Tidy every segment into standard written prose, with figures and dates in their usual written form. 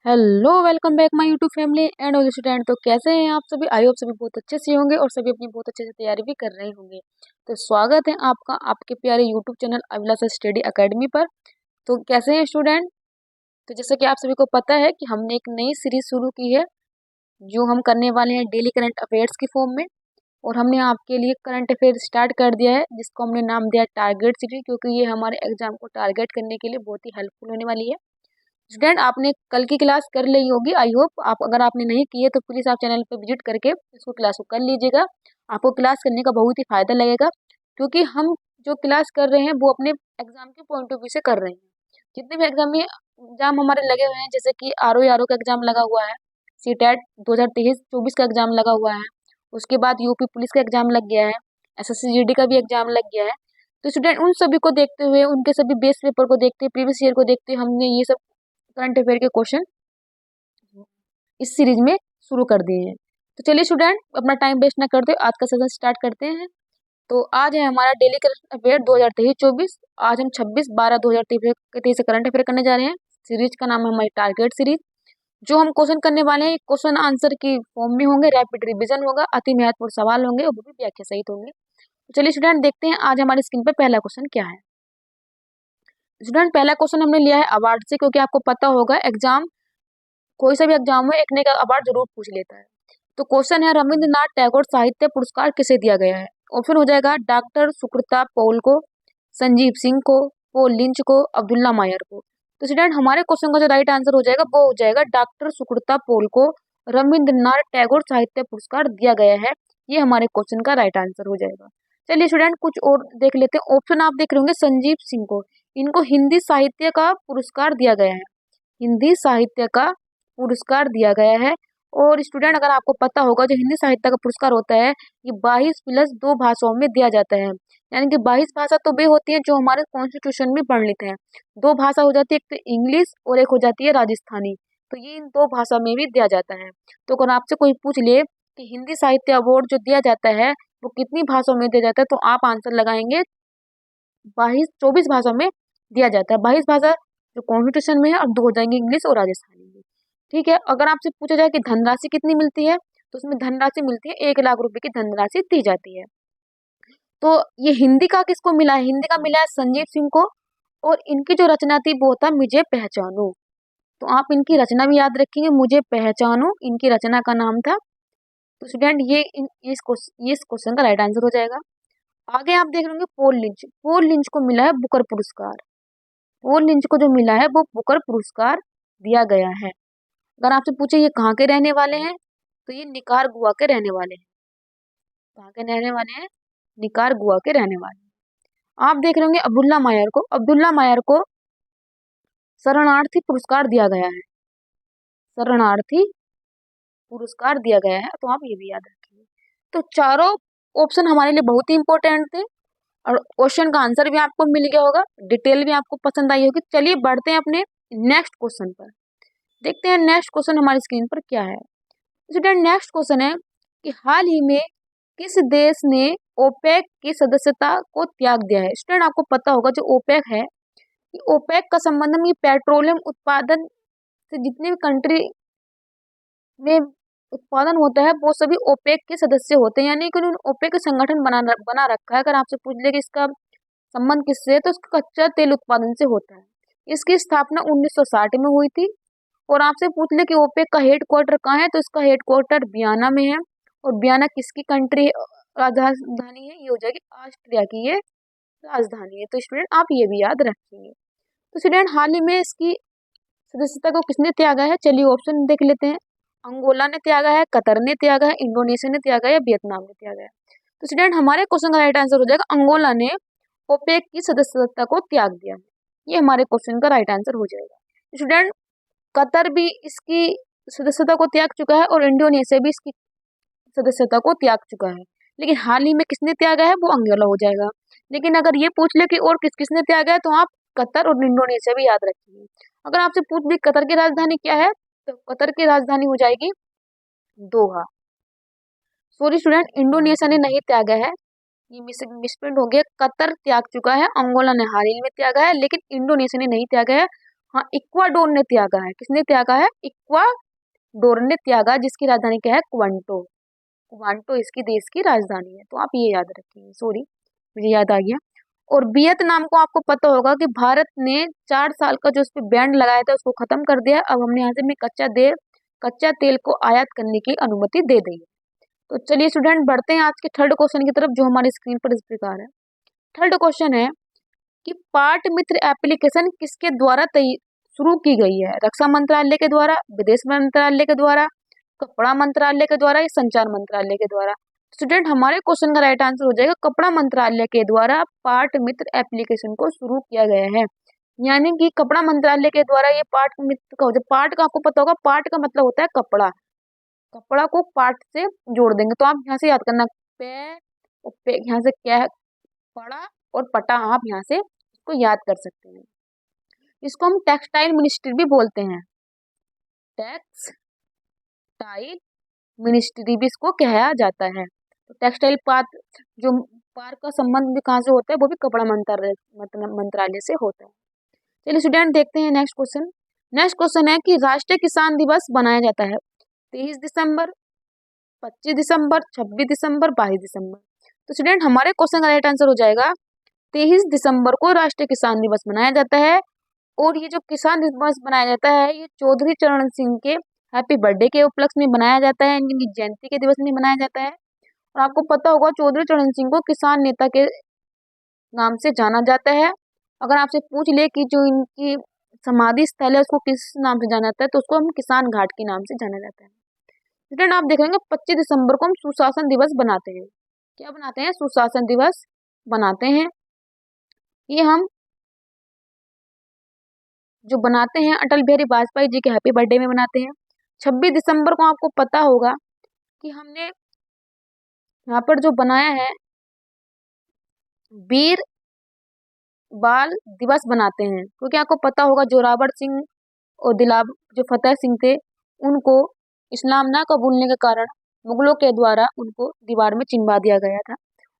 Hello, welcome back my YouTube family and all student. तो कैसे हैं आप सभी? आई होप सभी बहुत अच्छे से होंगे और सभी अपनी बहुत अच्छे से तैयारी भी कर रहे होंगे। तो स्वागत है आपका आपके प्यारे यूट्यूब चैनल अभिलाषा स्टडी एकेडमी पर। तो कैसे हैं स्टूडेंट? तो जैसे कि आप सभी को पता है कि हमने एक नई सीरीज शुरू की है जो हम करने वाले हैं डेली करंट अफेयर्स की फॉर्म में। और हमने आपके लिए करंट अफेयर स्टार्ट कर दिया है जिसको हमने नाम दिया टारगेट सीरीज, क्योंकि ये हमारे एग्जाम को टारगेट करने के लिए बहुत ही हेल्पफुल होने वाली है। स्टूडेंट, आपने कल की क्लास कर ली होगी आई होप। आप अगर आपने नहीं की है तो प्लीज़ आप चैनल पर विजिट करके इसको क्लास को कर लीजिएगा। आपको क्लास करने का बहुत ही फायदा लगेगा, क्योंकि हम जो क्लास कर रहे हैं वो अपने एग्जाम के पॉइंट ऑफ व्यू से कर रहे हैं। जितने भी एग्जाम हमारे लगे हुए हैं, जैसे कि आर ओ का एग्जाम लगा हुआ है, सीटेट 2023-24 का एग्जाम लगा हुआ है, उसके बाद यूपी पुलिस का एग्जाम लग गया है, एसएससी जीडी का भी एग्जाम लग गया है। तो स्टूडेंट, उन सभी को देखते हुए, उनके सभी बेस पेपर को देखते हुए, प्रीवियस ईयर को देखते हुए हमने ये सब करंट अफेयर के क्वेश्चन इस सीरीज में शुरू कर दिए हैं। तो चलिए स्टूडेंट, अपना टाइम वेस्ट ना करते आज का सेशन स्टार्ट करते हैं। तो आज है हमारा डेली करंट अफेयर 2023-24। आज हम 26/12/2023 से करंट अफेयर करने जा रहे हैं। सीरीज का नाम है हमारी टारगेट सीरीज। जो हम क्वेश्चन करने वाले हैं क्वेश्चन आंसर की फॉर्म में होंगे, रैपिड रिवीजन होगा, अति महत्वपूर्ण सवाल होंगे और वो भी व्याख्या सहित होंगे। तो चलिए स्टूडेंट, देखते हैं आज हमारी स्क्रीन पर पहला क्वेश्चन क्या है। स्टूडेंट, पहला क्वेश्चन हमने लिया है अवार्ड से, क्योंकि आपको पता होगा एग्जाम, कोई सा भी एग्जाम में एक न एक अवार्ड जरूर पूछ लेता है। तो क्वेश्चन है, रविंद्रनाथ टैगोर साहित्य पुरस्कार किसे दिया गया है? ऑप्शन हो जाएगा डॉक्टर सुकृता पौल को, संजीव सिंह को, पॉल लिंच को, अब्दुल्ला मायर को। तो स्टूडेंट, हमारे क्वेश्चन का जो राइट आंसर हो जाएगा वो हो जाएगा डॉक्टर सुकृता पौल को रविंद्रनाथ टैगोर साहित्य पुरस्कार दिया गया है। ये हमारे क्वेश्चन का राइट आंसर हो जाएगा। चलिए स्टूडेंट, कुछ और देख लेते हैं। ऑप्शन आप देख रहे होंगे संजीव सिंह को, इनको हिंदी साहित्य का पुरस्कार दिया गया है। हिंदी साहित्य का पुरस्कार दिया गया है। और स्टूडेंट, अगर आपको पता होगा जो हिंदी साहित्य का पुरस्कार होता है ये 22+2 भाषाओं में दिया जाता है। यानी कि 22 भाषा तो वे होती है जो हमारे कॉन्स्टिट्यूशन में वर्णित है। 2 भाषा हो जाती है, एक तो इंग्लिश और एक हो जाती है राजस्थानी। तो ये इन 2 भाषा में भी दिया जाता है। तो अगर आपसे कोई पूछ ले कि हिंदी साहित्य अवार्ड जो दिया जाता है वो कितनी भाषाओं में दिया जाता है, तो आप आंसर लगाएंगे 24 भाषा में दिया जाता है। 22 भाषा जो कॉन्स्टिट्यूशन में है और 2 हो जाएंगे इंग्लिश और राजस्थानी में। ठीक है, अगर आपसे पूछा जाए कि धनराशि कितनी मिलती है, तो उसमें धनराशि मिलती है 1 लाख रुपए की धनराशि दी जाती है। तो ये हिंदी का किसको मिला है? हिंदी का मिला है संजीव सिंह को। और इनकी जो रचना थी वो था मुझे पहचानो। तो आप इनकी रचना भी याद रखेंगे, मुझे पहचानो इनकी रचना का नाम था। तो स्टूडेंट, इस क्वेश्चन का राइट आंसर हो जाएगा। आगे आप देख लेंगे पॉल लिंच। पॉल लिंच को मिला है बुकर पुरस्कार। पॉल लिंच को जो मिला है वो बुकर पुरस्कार दिया गया है। अगर आपसे पूछे ये कहाँ के रहने वाले हैं, तो ये निकारागुआ के रहने वाले हैं। कहाँ के रहने वाले हैं? निकारागुआ के रहने वाले हैं। आप देख रहे होंगे अब्दुल्ला मायर को। अब्दुल्ला मायर को शरणार्थी पुरस्कार दिया गया है। शरणार्थी पुरस्कार दिया गया है, तो आप ये भी याद रखिए। तो चारों ऑप्शन हमारे लिए बहुत ही इंपॉर्टेंट थे और क्वेश्चन का आंसर भी आपको मिल गया होगा, डिटेल भी आपको पसंद आई होगी। चलिए बढ़ते हैं अपने नेक्स्ट क्वेश्चन पर। देखते हैं नेक्स्ट क्वेश्चन हमारी स्क्रीन पर क्या है। स्टूडेंट, नेक्स्ट क्वेश्चन है कि हाल ही में किस देश ने ओपेक की सदस्यता को त्याग दिया है? स्टूडेंट, आपको पता होगा जो ओपेक है, कि ओपेक का संबंध में पेट्रोलियम उत्पादन से जितने भी कंट्री में उत्पादन होता है वो सभी ओपेक के सदस्य होते हैं। यानी कि उन्होंने ओपेक संगठन बना रखा है। अगर आपसे पूछ ले कि इसका संबंध किससे है, तो उसका कच्चा तेल उत्पादन से होता है। इसकी स्थापना 1960 में हुई थी। और आपसे पूछ ले कि ओपेक का हेड क्वार्टर कहाँ है, तो इसका हेड क्वार्टर वियना में है। और वियना किसकी कंट्री राजधानी है? ये हो जाएगी ऑस्ट्रिया की ये राजधानी है। तो स्टूडेंट, आप ये भी याद रखेंगे। तो स्टूडेंट, हाल ही में इसकी सदस्यता को किसने त्यागा है? चलिए ऑप्शन देख लेते हैं। अंगोला ने त्यागा है, कतर ने त्यागा है, इंडोनेशिया ने त्यागा है या वियतनाम ने त्यागा है? तो स्टूडेंट, हमारे क्वेश्चन का राइट आंसर हो जाएगा अंगोला ने ओपेक की सदस्यता को त्याग दिया है। ये हमारे क्वेश्चन का राइट आंसर हो जाएगा। स्टूडेंट, कतर भी इसकी सदस्यता को त्याग चुका है और इंडोनेशिया भी इसकी सदस्यता को त्याग चुका है। लेकिन हाल ही में किसने त्यागा है? वो अंगोला हो जाएगा। लेकिन अगर ये पूछ ले कि और किस किसने त्यागा है, तो आप कतर और इंडोनेशिया भी याद रखिए। अगर आपसे पूछ ले कतर की राजधानी क्या है, तो कतर की राजधानी हो जाएगी दोहा। सॉरी स्टूडेंट, इंडोनेशिया ने नहीं त्यागा है, ये मिसप्रिंट हो गया। कतर त्याग चुका है, अंगोला ने हाल ही में त्यागा है, लेकिन इंडोनेशिया ने नहीं त्यागा है। हाँ, इक्वाडोर ने त्यागा है। किसने त्यागा है? इक्वाडोर ने त्यागा, जिसकी राजधानी क्या है? क्वांटो। क्वांटो इसकी देश की राजधानी है, तो आप ये याद रखिए। सॉरी, मुझे याद आ गया। और वियतनाम को आपको पता होगा कि भारत ने 4 साल का जो उस पर बैन लगाया था उसको खत्म कर दिया। अब हमने यहाँ से में कच्चा तेल को आयात करने की अनुमति दे दी है। तो चलिए स्टूडेंट, बढ़ते हैं आज के थर्ड क्वेश्चन की तरफ, जो हमारी स्क्रीन पर इस प्रकार है। थर्ड क्वेश्चन है कि पाट मित्र एप्लीकेशन किसके द्वारा शुरू की गई है? रक्षा मंत्रालय के द्वारा, विदेश मंत्रालय के द्वारा, कपड़ा मंत्रालय के द्वारा या संचार मंत्रालय के द्वारा? स्टूडेंट, हमारे क्वेश्चन का राइट आंसर हो जाएगा कपड़ा मंत्रालय के द्वारा पाट मित्र एप्लीकेशन को शुरू किया गया है। यानी कि कपड़ा मंत्रालय के द्वारा ये पाट मित्र का हो जाए। पाट का आपको पता होगा, पाट का मतलब होता है कपड़ा। कपड़ा को पाट से जोड़ देंगे, तो आप यहाँ से याद करना, पे और पे, यहाँ से क्या है? पड़ा और पटा, आप यहाँ से इसको याद कर सकते हैं। इसको हम टेक्सटाइल मिनिस्ट्री भी बोलते हैं। टेक्सटाइल मिनिस्ट्री भी इसको कहा जाता है। तो टेक्सटाइल पार्क, जो पार्क का संबंध भी कहाँ से होता है? वो भी कपड़ा मंत्रालय से होता है। चलिए स्टूडेंट, देखते हैं नेक्स्ट क्वेश्चन। नेक्स्ट क्वेश्चन है कि राष्ट्रीय किसान दिवस मनाया जाता है 23 दिसंबर, 25 दिसंबर, 26 दिसंबर, 22 दिसंबर। तो स्टूडेंट, हमारे क्वेश्चन का राइट आंसर हो जाएगा 23 दिसंबर को राष्ट्रीय किसान दिवस मनाया जाता है। और ये जो किसान दिवस मनाया जाता है, ये चौधरी चरण सिंह के हैप्पी बर्थडे के उपलक्ष्य में मनाया जाता है, इनकी जयंती के दिवस में मनाया जाता है। और आपको पता होगा, चौधरी चरण सिंह को किसान नेता के नाम से जाना जाता है। अगर आपसे पूछ ले कि जो इनकी समाधि स्थल है उसको किस नाम से जाना जाता है, तो उसको हम किसान घाट के नाम से जाना जाता है। स्टूडेंट, आप देखेंगे 25 दिसंबर को हम सुशासन दिवस बनाते हैं। क्या बनाते हैं? सुशासन दिवस बनाते हैं। ये हम जो बनाते हैं अटल बिहारी वाजपेयी जी के हैप्पी बर्थडे में बनाते हैं। 26 दिसंबर को आपको पता होगा कि हमने यहाँ पर जो बनाया है, वीर बाल दिवस बनाते हैं, क्योंकि आपको पता होगा जोरावर सिंह और जो फतेह सिंह थे, उनको इस्लाम ना कबूलने के कारण मुगलों के द्वारा उनको दीवार में चिनवा दिया गया था।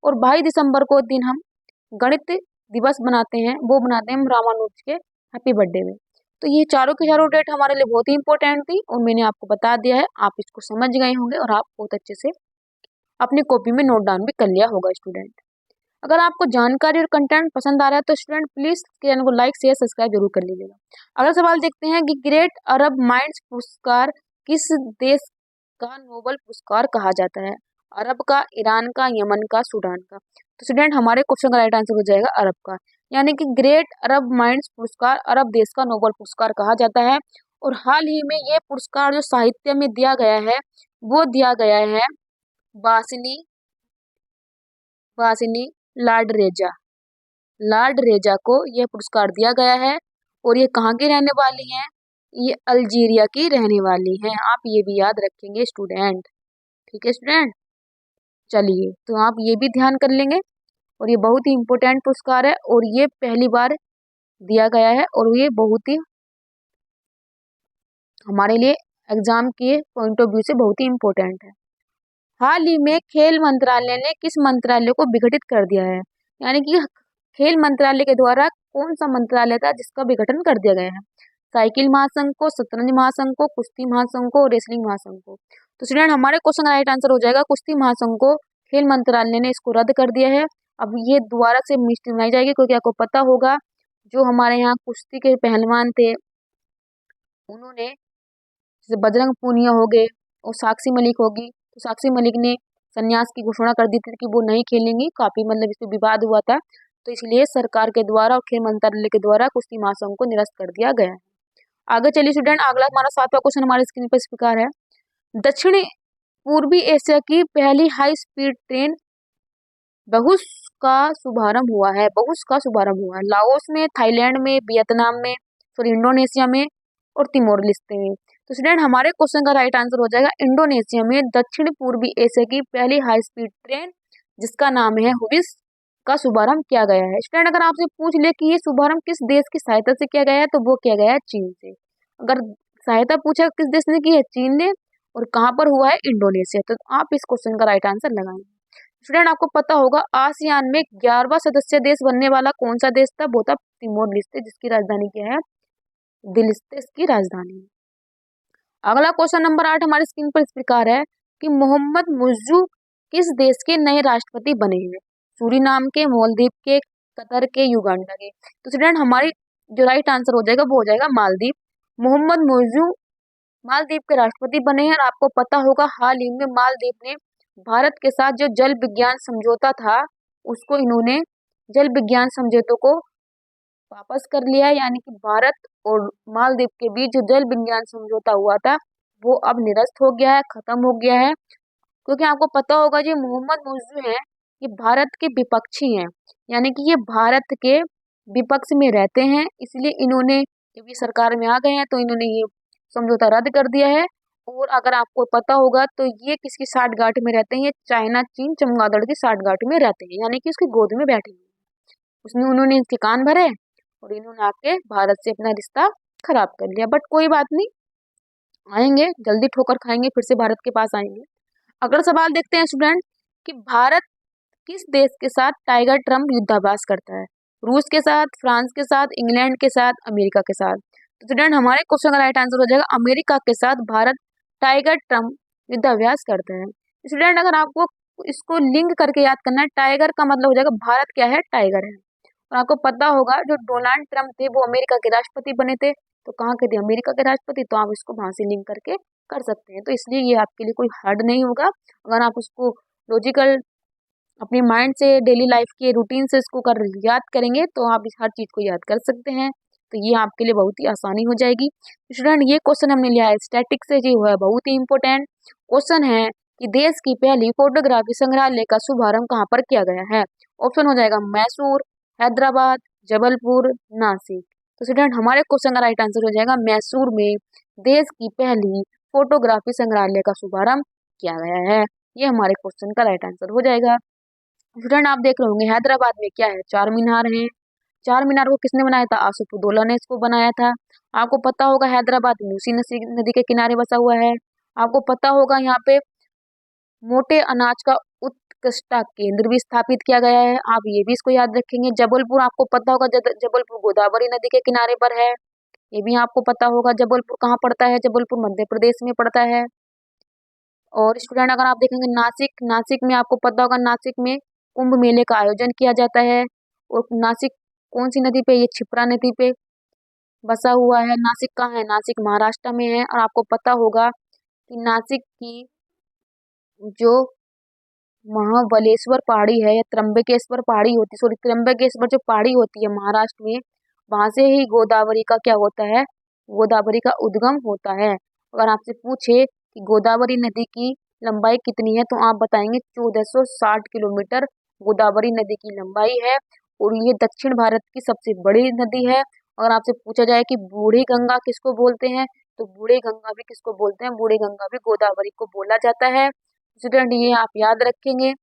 और 22 दिसंबर को दिन हम गणित दिवस बनाते हैं, वो बनाते हैं हम रामानुज के हैप्पी बर्थडे में। तो ये चारों की चारों डेट हमारे लिए बहुत ही इंपॉर्टेंट थी और मैंने आपको बता दिया है, आप इसको समझ गए होंगे और आप बहुत अच्छे से अपनी कॉपी में नोट डाउन भी कर लिया होगा। स्टूडेंट, अगर आपको जानकारी और कंटेंट पसंद आ रहा है तो स्टूडेंट प्लीज चैनल को लाइक शेयर सब्सक्राइब जरूर कर लीजिएगा। अगला सवाल देखते हैं कि ग्रेट अरब माइंड्स पुरस्कार किस देश का नोबेल पुरस्कार कहा जाता है? अरब का, ईरान का, यमन का, सूडान का? तो स्टूडेंट, हमारे क्वेश्चन का राइट आंसर हो जाएगा अरब का। यानी कि ग्रेट अरब माइंड्स पुरस्कार अरब देश का नोबेल पुरस्कार कहा जाता है। और हाल ही में यह पुरस्कार जो साहित्य में दिया गया है, वो दिया गया है बासिनी लॉर्ड रेजा को यह पुरस्कार दिया गया है। और ये कहाँ की रहने वाली हैं? ये अल्जीरिया की रहने वाली हैं। आप ये भी याद रखेंगे स्टूडेंट। ठीक है स्टूडेंट, चलिए तो आप ये भी ध्यान कर लेंगे। और ये बहुत ही इम्पोर्टेंट पुरस्कार है और ये पहली बार दिया गया है और ये बहुत ही हमारे लिए एग्जाम के पॉइंट ऑफ व्यू से बहुत ही इम्पोर्टेंट है। हाल ही में खेल मंत्रालय ने किस मंत्रालय को विघटित कर दिया है? यानी कि खेल मंत्रालय के द्वारा कौन सा मंत्रालय था जिसका विघटन कर दिया गया है? साइकिल महासंघ को, शतरंज महासंघ को, कुश्ती महासंघ को, रेसलिंग महासंघ को? तो स्टूडेंट, हमारे क्वेश्चन का राइट आंसर हो जाएगा कुश्ती महासंघ को खेल मंत्रालय ने इसको रद्द कर दिया है। अब ये दोबारा से मिस्ट्री बनाई जाएगी, क्योंकि आपको पता होगा जो हमारे यहाँ कुश्ती के पहलवान थे, उन्होंने जैसे बजरंग पूनिया हो गए और साक्षी मलिक होगी, तो साक्षी मलिक ने संन्यास की घोषणा कर दी थी कि वो नहीं खेलेंगी। काफी मतलब इस पे विवाद हुआ था, तो इसलिए सरकार के द्वारा और खेल मंत्रालय के द्वारा कुश्ती महासंघ को निरस्त कर दिया गया है। आगे चलिए स्टूडेंट, अगला हमारा 7वां क्वेश्चन हमारे स्क्रीन पर इस प्रकार है। दक्षिण पूर्वी एशिया की पहली हाई स्पीड ट्रेन बहुस का शुभारंभ हुआ है। बहुस का शुभारंभ हुआ है लाओस में, थाईलैंड में, वियतनाम में, सॉरी इंडोनेशिया में और तिमोर लिस्ते में। तो स्टूडेंट, हमारे क्वेश्चन का राइट आंसर हो जाएगा इंडोनेशिया में दक्षिण पूर्वी एशिया की पहली हाई स्पीड ट्रेन जिसका नाम है हुविस का शुभारंभ किया गया है। स्टूडेंट, अगर आपसे पूछ ले कि ये शुभारंभ किस देश की सहायता से किया गया है, तो वो किया गया है चीन से। अगर सहायता पूछा किस देश ने की है, चीन ने, और कहाँ पर हुआ है, इंडोनेशिया। तो आप इस क्वेश्चन का राइट आंसर लगाएंगे। स्टूडेंट, आपको पता होगा आसियान में 11वां सदस्य देश बनने वाला कौन सा देश था? वो था तिमोर लिस्ते, जिसकी राजधानी क्या है? दिल्ली इसकी राजधानी है। अगला क्वेश्चन नंबर 8 हमारी स्क्रीन पर इस प्रकार है कि मोहम्मद मुर्जू किस देश के नए राष्ट्रपति बने हैं? सूरीनाम के, मालदीव के, कतर के, युगांडा के। तो स्टूडेंट हमारी जो राइट आंसर हो जाएगा वो हो जाएगा मालदीव। मोहम्मद मुर्जू मालदीव के राष्ट्रपति बने हैं। और आपको पता होगा हाल ही में मालदीव ने भारत के साथ जो जल विज्ञान समझौता था उसको इन्होंने जल विज्ञान समझौते को वापस कर लिया है, यानी कि भारत और मालदीव के बीच जो जल विज्ञान समझौता हुआ था वो अब निरस्त हो गया है, खत्म हो गया है। क्योंकि आपको पता होगा जो मोहम्मद मुर्जू है ये भारत के विपक्षी हैं, यानी कि ये भारत के विपक्ष में रहते हैं, इसलिए इन्होंने जब ये सरकार में आ गए हैं तो इन्होंने ये समझौता रद्द कर दिया है। और अगर आपको पता होगा तो ये किसकी साठगांठ में रहते हैं? ये चाइना चीन चमगादड़ की साठगांठ में रहते हैं, यानी कि उसकी गोद में बैठे हैं। उसने उन्होंने इसके कान भरे और इन्होंने आके भारत से अपना रिश्ता खराब कर लिया। बट कोई बात नहीं, आएंगे जल्दी, ठोकर खाएंगे, फिर से भारत के पास आएंगे। अगला सवाल देखते हैं स्टूडेंट कि भारत किस देश के साथ टाइगर ट्रम्प युद्धाभ्यास करता है? रूस के साथ, फ्रांस के साथ, इंग्लैंड के साथ, अमेरिका के साथ। तो स्टूडेंट हमारे क्वेश्चन का राइट आंसर हो जाएगा अमेरिका के साथ भारत टाइगर ट्रम्प युद्धाभ्यास करता है। स्टूडेंट अगर आपको इसको लिंक करके याद करना है, टाइगर का मतलब हो जाएगा भारत क्या है? टाइगर है। और आपको पता होगा जो डोनाल्ड ट्रम्प थे वो अमेरिका के राष्ट्रपति बने थे, तो कहाँ के थे? अमेरिका के राष्ट्रपति। तो आप इसको वहां से लिंक करके कर सकते हैं, तो इसलिए ये आपके लिए कोई हार्ड नहीं होगा। अगर आप उसको लॉजिकल अपने माइंड से डेली लाइफ के रूटीन से इसको कर याद करेंगे तो आप इस हर चीज को याद कर सकते हैं, तो ये आपके लिए बहुत ही आसानी हो जाएगी। स्टूडेंट ये क्वेश्चन हमने लिया है स्टैटिक से, जी है बहुत ही इंपॉर्टेंट क्वेश्चन है कि देश की पहली फोटोग्राफी संग्रहालय का शुभारंभ कहाँ पर किया गया है? ऑप्शन हो जाएगा मैसूर, हैदराबाद, जबलपुर, नासिक। तो स्टूडेंट हमारे क्वेश्चन का राइट आंसर हो जाएगा मैसूर में देश की पहली फोटोग्राफी संग्रहालय का शुभारंभ किया गया है। ये हमारे क्वेश्चन का राइट आंसर हो जाएगा। स्टूडेंट आप देख रहे होंगे हैदराबाद में क्या है? चार मीनार है। चार मीनार को किसने बनाया था? आसफुद्दौला ने इसको बनाया था। आपको पता होगा हैदराबाद मूसी नदी के किनारे बसा हुआ है। आपको पता होगा यहाँ पे मोटे अनाज का उत्कृष्टता केंद्र भी स्थापित किया गया है, आप ये भी इसको याद रखेंगे। जबलपुर आपको पता होगा जबलपुर गोदावरी नदी के किनारे पर है, ये भी आपको पता होगा। जबलपुर कहाँ पड़ता है? जबलपुर मध्य प्रदेश में पड़ता है। और स्टूडेंट अगर आप देखेंगे नासिक, नासिक में आपको पता होगा नासिक में कुंभ मेले का आयोजन किया जाता है। और नासिक कौन सी नदी पे? ये क्षिप्रा नदी पे बसा हुआ है। नासिक कहाँ है? नासिक महाराष्ट्र में है। और आपको पता होगा कि नासिक की जो महाबलेश्वर पहाड़ी है या त्र्यंबकेश्वर पहाड़ी होती, सॉरी त्र्यंबकेश्वर जो पहाड़ी होती है महाराष्ट्र में, वहां से ही गोदावरी का क्या होता है? गोदावरी का उद्गम होता है। अगर आपसे पूछे कि गोदावरी नदी की लंबाई कितनी है तो आप बताएंगे 1460 किलोमीटर गोदावरी नदी की लंबाई है। और ये दक्षिण भारत की सबसे बड़ी नदी है। अगर आपसे पूछा जाए कि बूढ़ी गंगा किसको बोलते हैं, तो बूढ़ी गंगा भी किसको बोलते हैं? बूढ़ी गंगा भी गोदावरी को बोला जाता है। स्टूडेंट ये आप याद रखेंगे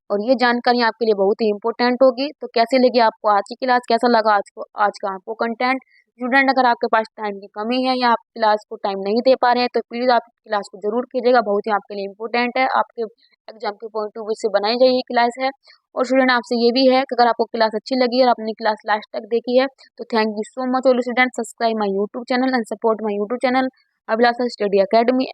और ये जानकारी आपके लिए बहुत ही इंपॉर्टेंट होगी। तो कैसे लगी आपको आज की क्लास, कैसा लगा आज का आपको कंटेंट? स्टूडेंट अगर आपके पास टाइम की कमी है या आप क्लास को टाइम नहीं दे पा रहे हैं तो प्लीज़ आप क्लास को जरूर कीजिएगा, बहुत ही आपके लिए इंपॉर्टेंट है, आपके एग्जाम के पॉइंट ऑफ व्यू से बनाई जाए ये क्लास है। और स्टूडेंट आपसे ये भी है कि अगर आपको क्लास अच्छी लगी और आपने क्लास लास्ट तक देखी है तो thank you so much. All student subscribe my YouTube channel and support my YouTube channel Abhilasha study academy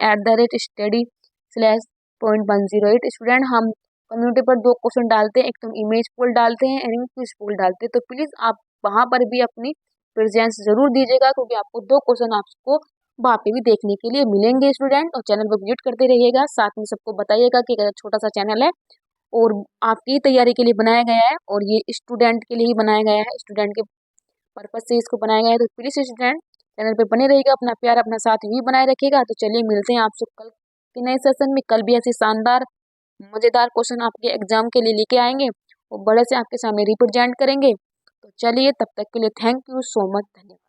@study/.108। Student हम कम्युनिटी पर दो क्वेश्चन डालते हैं, एक तो इमेज पोल डालते हैं और क्विज पोल डालते हैं, तो प्लीज आप वहां पर भी अपनी प्रेजेंस जरूर दीजिएगा क्योंकि आपको दो क्वेश्चन आपको वहाँ पे भी देखने के लिए मिलेंगे। स्टूडेंट और चैनल को विजिट करते रहिएगा, साथ में सबको बताइएगा कि एक छोटा सा चैनल है और आपकी तैयारी के लिए बनाया गया है और ये स्टूडेंट के लिए ही बनाया गया है, स्टूडेंट के पर्पज से इसको बनाया गया है। तो प्लीज स्टूडेंट चैनल पे बने रहिएगा, अपना प्यार अपना साथ भी बनाए रखिएगा। तो चलिए मिलते हैं आपसे कल के नए सेशन में। कल भी ऐसी शानदार मजेदार क्वेश्चन आपके एग्जाम के लिए लेके आएंगे और बड़े से आपके सामने रिप्रेजेंट करेंगे। तो चलिए तब तक के लिए थैंक यू सो मच, धन्यवाद।